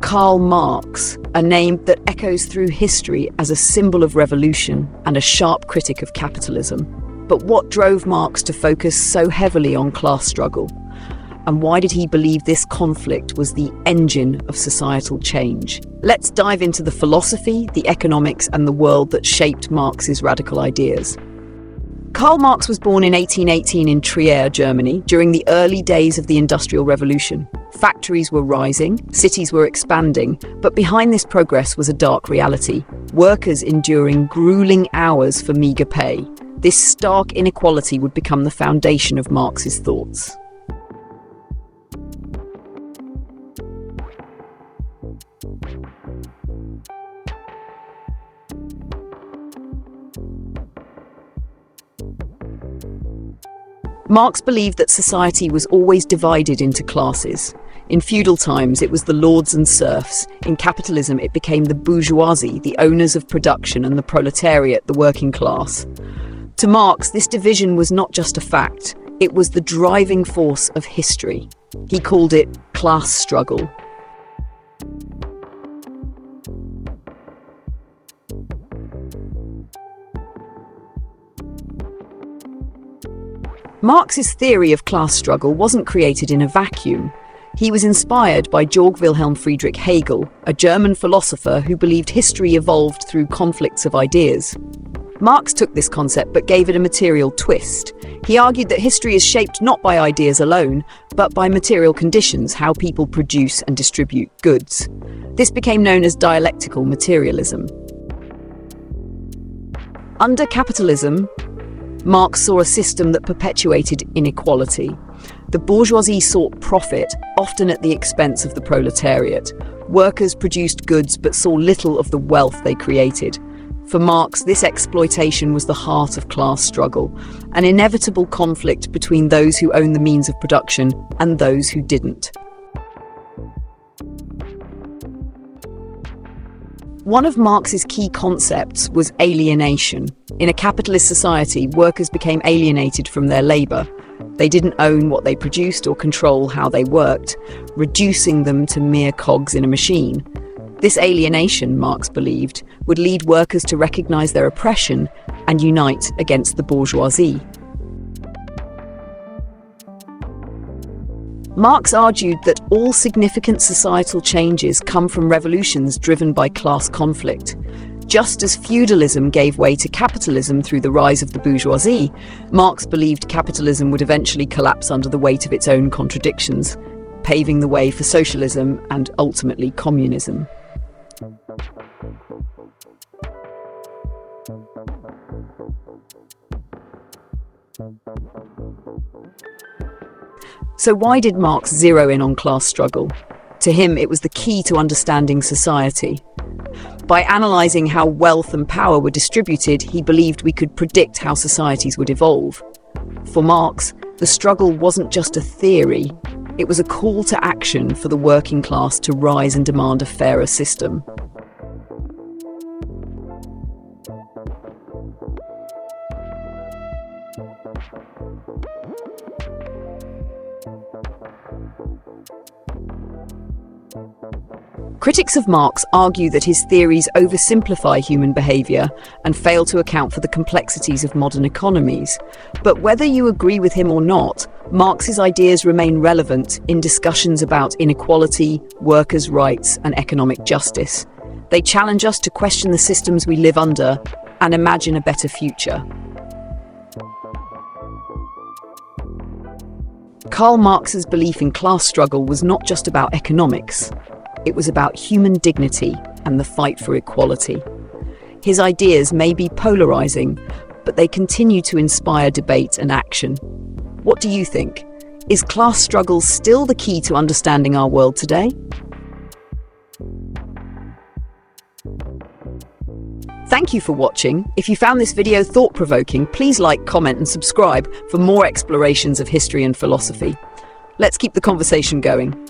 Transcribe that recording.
Karl Marx, a name that echoes through history as a symbol of revolution and a sharp critic of capitalism. But what drove Marx to focus so heavily on class struggle? And why did he believe this conflict was the engine of societal change? Let's dive into the philosophy, the economics, and the world that shaped Marx's radical ideas. Karl Marx was born in 1818 in Trier, Germany, during the early days of the Industrial Revolution. Factories were rising, cities were expanding, but behind this progress was a dark reality: workers enduring grueling hours for meagre pay. This stark inequality would become the foundation of Marx's thoughts. Marx believed that society was always divided into classes. In feudal times, it was the lords and serfs. In capitalism, it became the bourgeoisie, the owners of production, and the proletariat, the working class. To Marx, this division was not just a fact, it was the driving force of history. He called it class struggle. Marx's theory of class struggle wasn't created in a vacuum. He was inspired by Georg Wilhelm Friedrich Hegel, a German philosopher who believed history evolved through conflicts of ideas. Marx took this concept but gave it a material twist. He argued that history is shaped not by ideas alone, but by material conditions, how people produce and distribute goods. This became known as dialectical materialism. Under capitalism, Marx saw a system that perpetuated inequality. The bourgeoisie sought profit, often at the expense of the proletariat. Workers produced goods but saw little of the wealth they created. For Marx, this exploitation was the heart of class struggle, an inevitable conflict between those who owned the means of production and those who didn't. One of Marx's key concepts was alienation. In a capitalist society, workers became alienated from their labour. They didn't own what they produced or control how they worked, reducing them to mere cogs in a machine. This alienation, Marx believed, would lead workers to recognise their oppression and unite against the bourgeoisie. Marx argued that all significant societal changes come from revolutions driven by class conflict. Just as feudalism gave way to capitalism through the rise of the bourgeoisie, Marx believed capitalism would eventually collapse under the weight of its own contradictions, paving the way for socialism and ultimately communism. So why did Marx zero in on class struggle? To him, it was the key to understanding society. By analysing how wealth and power were distributed, he believed we could predict how societies would evolve. For Marx, the struggle wasn't just a theory, it was a call to action for the working class to rise and demand a fairer system. Critics of Marx argue that his theories oversimplify human behaviour and fail to account for the complexities of modern economies. But whether you agree with him or not, Marx's ideas remain relevant in discussions about inequality, workers' rights, and economic justice. They challenge us to question the systems we live under and imagine a better future. Karl Marx's belief in class struggle was not just about economics. It was about human dignity and the fight for equality. His ideas may be polarizing, but they continue to inspire debate and action. What do you think? Is class struggle still the key to understanding our world today? Thank you for watching. If you found this video thought-provoking, please like, comment, and subscribe for more explorations of history and philosophy. Let's keep the conversation going.